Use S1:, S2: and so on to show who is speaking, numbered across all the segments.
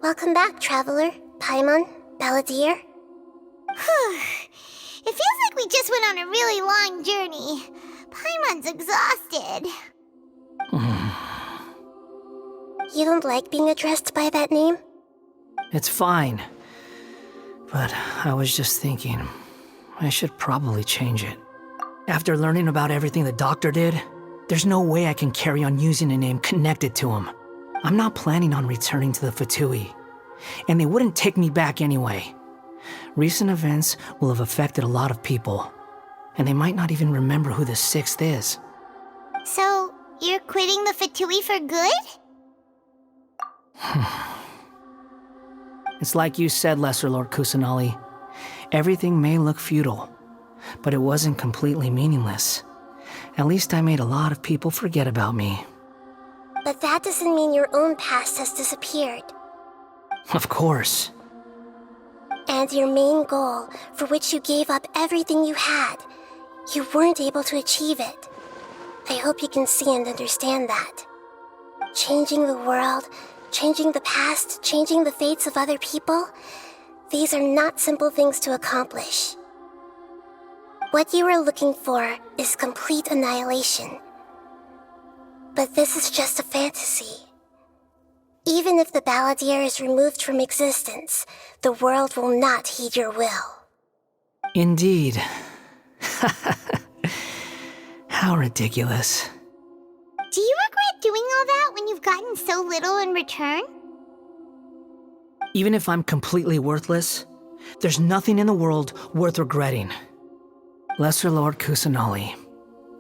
S1: Welcome back, Traveler, Paimon, Balladeer.
S2: It feels like we just went on a really long journey. Paimon's exhausted.
S1: You don't like being addressed by that name?
S3: It's fine. But I was just thinking, I should probably change it. After learning about everything the doctor did, there's no way I can carry on using a name connected to him. I'm not planning on returning to the Fatui, and they wouldn't take me back anyway. Recent events will have affected a lot of people, and they might not even remember who the sixth is.
S2: So, you're quitting the Fatui for good?
S3: It's like you said, Lesser Lord Kusanali. Everything may look futile, but it wasn't completely meaningless. At least I made a lot of people forget about me.
S1: But that doesn't mean your own past has disappeared.
S3: Of course.
S1: And your main goal, for which you gave up everything you had, you weren't able to achieve it. I hope you can see and understand that. Changing the world, changing the past, changing the fates of other people, these are not simple things to accomplish. What you are looking for is complete annihilation. But this is just a fantasy. Even if the Balladeer is removed from existence, the world will not heed your will.
S3: Indeed. How ridiculous.
S2: Do you regret doing all that when you've gotten so little in return?
S3: Even if I'm completely worthless, there's nothing in the world worth regretting. Lesser Lord Kusanali,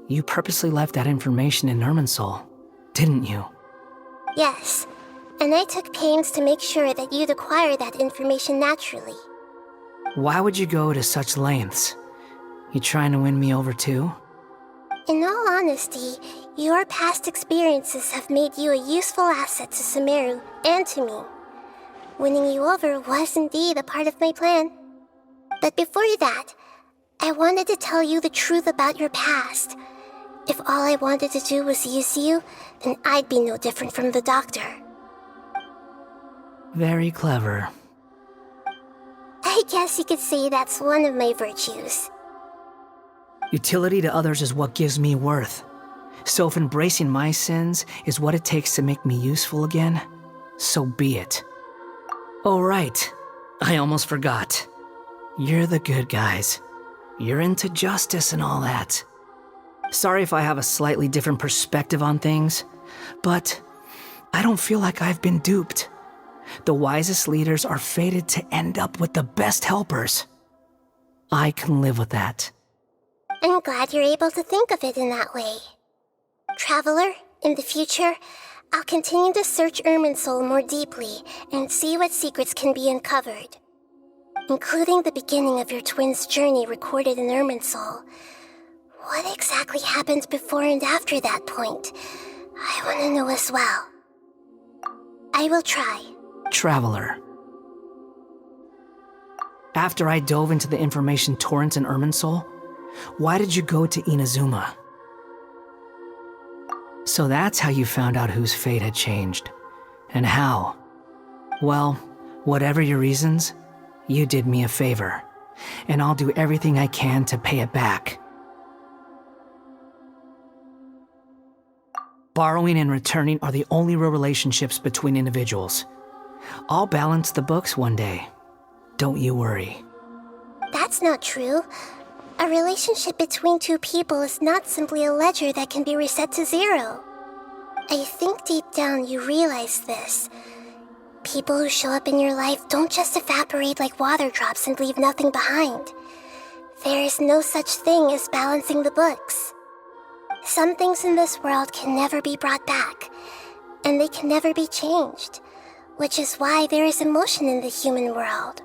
S3: you purposely left that information in Irminsul, didn't you?
S1: Yes, and I took pains to make sure that you'd acquire that information naturally.
S3: Why would you go to such lengths? You trying to win me over too?
S1: In all honesty, your past experiences have made you a useful asset to Sumeru and to me. Winning you over was indeed a part of my plan. But before that, I wanted to tell you the truth about your past. If all I wanted to do was use you, then I'd be no different from the doctor.
S3: Very clever.
S1: I guess you could say that's one of my virtues.
S3: Utility to others is what gives me worth. So if embracing my sins is what it takes to make me useful again, so be it. Oh right, I almost forgot. You're the good guys. You're into justice and all that. Sorry if I have a slightly different perspective on things, but I don't feel like I've been duped. The wisest leaders are fated to end up with the best helpers. I can live with that.
S1: I'm glad you're able to think of it in that way. Traveler, in the future, I'll continue to search Irminsul more deeply and see what secrets can be uncovered. Including the beginning of your twins' journey recorded in Irminsul. What exactly happened before and after that point? I want to know as well. I will try.
S3: Traveler. After I dove into the information torrents in Irminsul, why did you go to Inazuma? So that's how you found out whose fate had changed. And how? Well, whatever your reasons, you did me a favor, and I'll do everything I can to pay it back. Borrowing and returning are the only real relationships between individuals. I'll balance the books one day. Don't you worry.
S1: That's not true. A relationship between two people is not simply a ledger that can be reset to zero. I think deep down you realize this. People who show up in your life don't just evaporate like water drops and leave nothing behind. There is no such thing as balancing the books. Some things in this world can never be brought back, and they can never be changed, which is why there is emotion in the human world.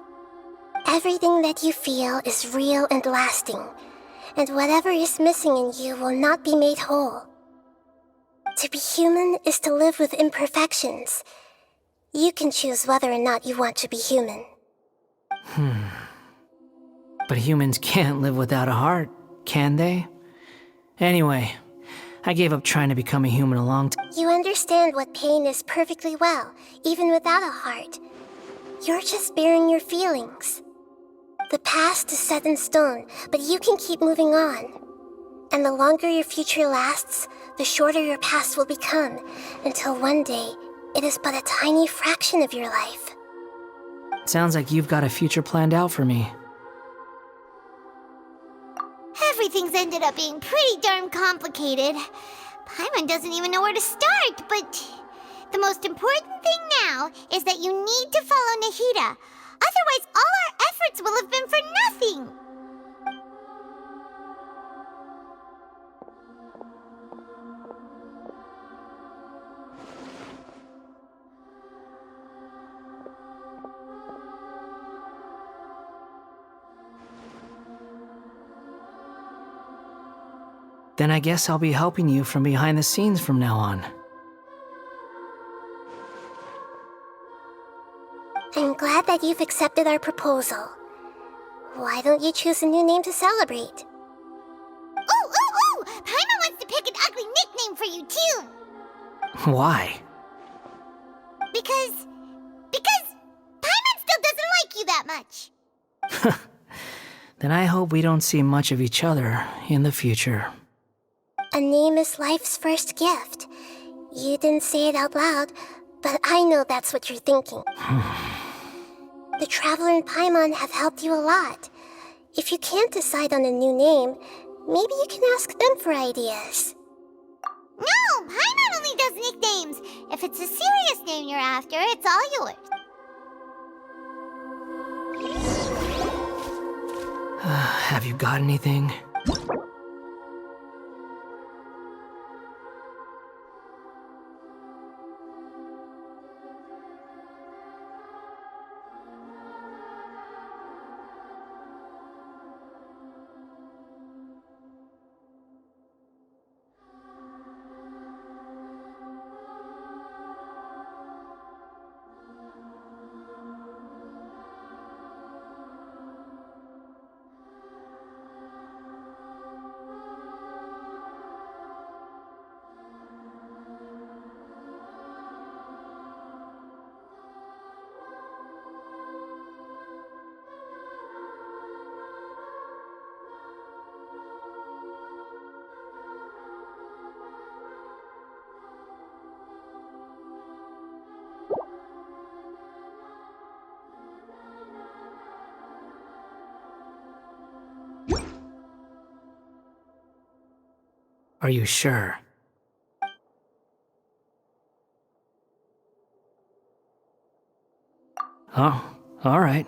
S1: Everything that you feel is real and lasting, and whatever is missing in you will not be made whole. To be human is to live with imperfections. You can choose whether or not you want to be human.
S3: But humans can't live without a heart, can they? Anyway, I gave up trying to become a human a long time.
S1: You understand what pain is perfectly well, even without a heart. You're just bearing your feelings. The past is set in stone, but you can keep moving on. And the longer your future lasts, the shorter your past will become, until one day, it is but a tiny fraction of your life.
S3: Sounds like you've got a future planned out for me.
S2: Everything's ended up being pretty darn complicated. Paimon doesn't even know where to start, but the most important thing now is that you need to follow Nahida. Otherwise, all our efforts will have been for nothing.
S3: Then I guess I'll be helping you from behind the scenes from now on.
S1: I'm glad that you've accepted our proposal. Why don't you choose a new name to celebrate?
S2: Ooh! Paimon wants to pick an ugly nickname for you, too.
S3: Why?
S2: Because Paimon still doesn't like you that much.
S3: Then I hope we don't see much of each other in the future.
S1: A name is life's first gift. You didn't say it out loud, but I know that's what you're thinking. The Traveler and Paimon have helped you a lot. If you can't decide on a new name, maybe you can ask them for ideas.
S2: No, Paimon only does nicknames. If it's a serious name you're after, it's all yours.
S3: Have you got anything? Are you sure? Oh, all right.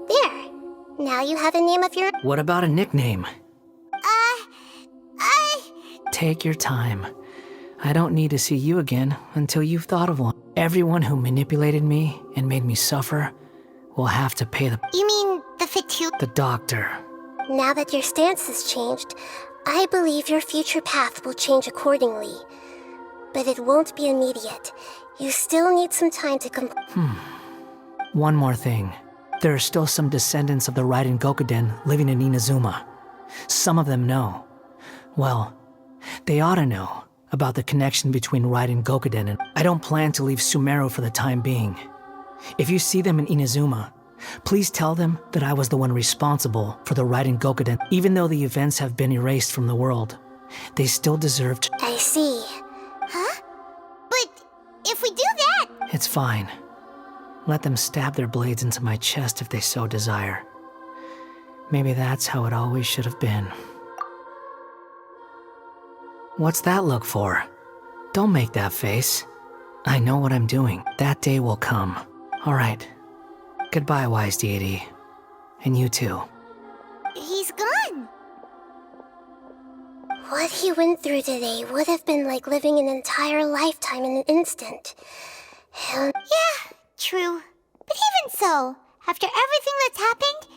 S1: There. Now you have a name of your own.
S3: What about a nickname? Take your time. I don't need to see you again until you've thought of one. Everyone who manipulated me and made me suffer will have to pay the...
S2: You mean the Fitu?
S3: The doctor.
S1: Now that your stance has changed, I believe your future path will change accordingly. But it won't be immediate. You still need some time to
S3: One more thing. There are still some descendants of the Raiden Gokuden living in Inazuma. Some of them know. Well, they ought to know about the connection between Raiden Gokuden and... I don't plan to leave Sumeru for the time being. If you see them in Inazuma, please tell them that I was the one responsible for the Raiden Gokuden. Even though the events have been erased from the world, they still deserve to...
S1: I see.
S2: Huh? But if we do that...
S3: It's fine. Let them stab their blades into my chest if they so desire. Maybe that's how it always should have been. What's that look for? Don't make that face. I know what I'm doing. That day will come. All right. Goodbye, wise deity. And you too.
S2: He's gone.
S1: What he went through today would have been like living an entire lifetime in an instant. And
S2: Yeah, true. But even so, after everything that's happened,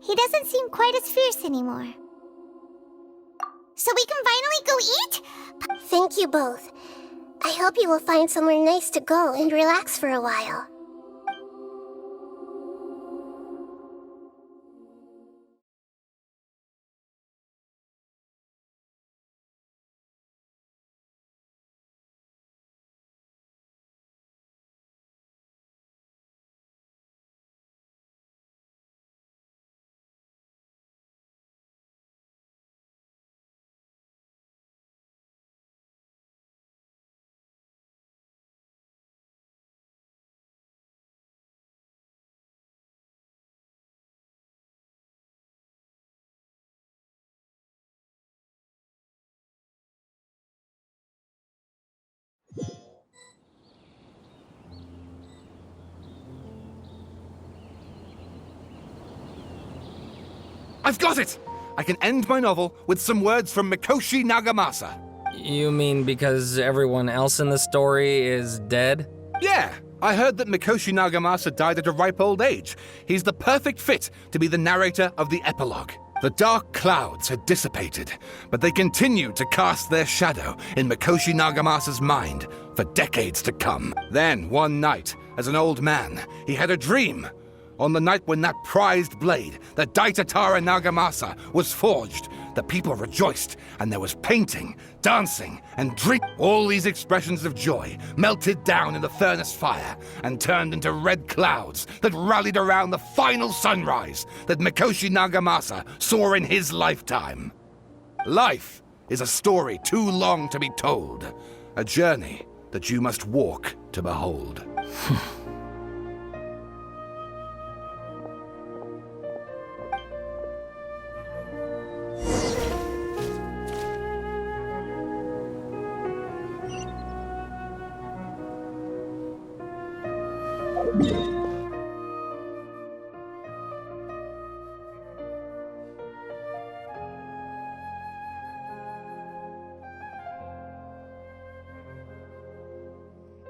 S2: he doesn't seem quite as fierce anymore. So we can finally go eat?
S1: thank you both. I hope you will find somewhere nice to go and relax for a while.
S4: I've got it! I can end my novel with some words from Mikoshi Nagamasa.
S5: You mean because everyone else in the story is dead?
S4: Yeah, I heard that Mikoshi Nagamasa died at a ripe old age. He's the perfect fit to be the narrator of the epilogue. The dark clouds had dissipated, but they continued to cast their shadow in Mikoshi Nagamasa's mind for decades to come. Then, one night, as an old man, he had a dream. On the night when that prized blade, the Daitatara Nagamasa, was forged, the people rejoiced, and there was painting, dancing, and drink. All these expressions of joy melted down in the furnace fire and turned into red clouds that rallied around the final sunrise that Mikoshi Nagamasa saw in his lifetime. Life is a story too long to be told, a journey that you must walk to behold.